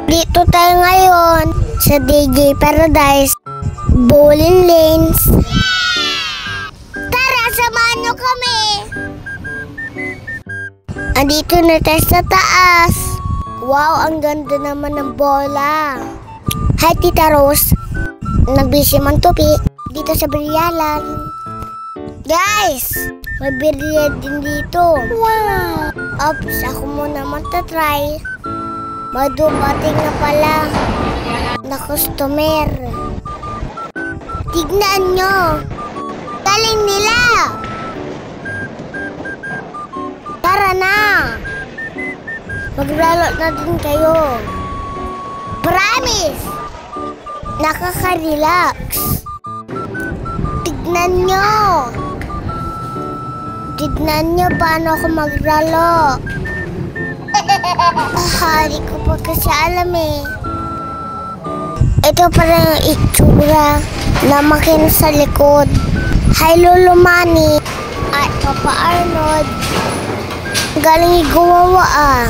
Dito tayo ngayon sa DJ Paradise, Bowling Lanes. Tara, samahan nyo kami! Andito na tayo sa taas. Wow, ang ganda naman ng bola. Hi, Tita Rose. Nagbisi man tupi dito sa Brilyalan. Guys, may birya din dito. Wow! Ops, ako muna magta-try. Madumating na pala na customer. Tignan nyo. Galing nila. Tara na. Maglalo na din kayo. Promise. Nakaka-relax. Tignan nyo. Tignan nyo paano ako maglalo. Di ko pa kasi alam eh. Ito pala yung itsura na makina sa likod. Hi Lolo Manny at Papa Arnold. Galing gumawa ah.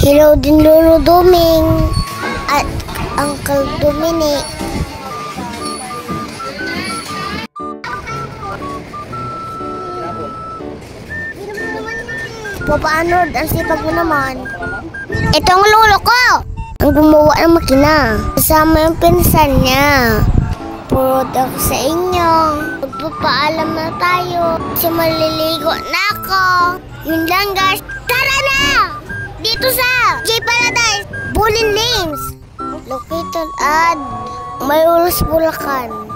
Hello din Lolo Doming at Uncle Dominic. Papa Arnold, ang sipag mo naman. Itong lolo ko ang gumawa ng makina. Kasama yung pinsan niya. Proud ako sa inyo. Magpapaalam na tayo. Kasi maliligo na ako. Yun lang guys. Tara na! Dito sa DJ Paradise, Bowling Lanes. Located at Mayulos, Bulacan.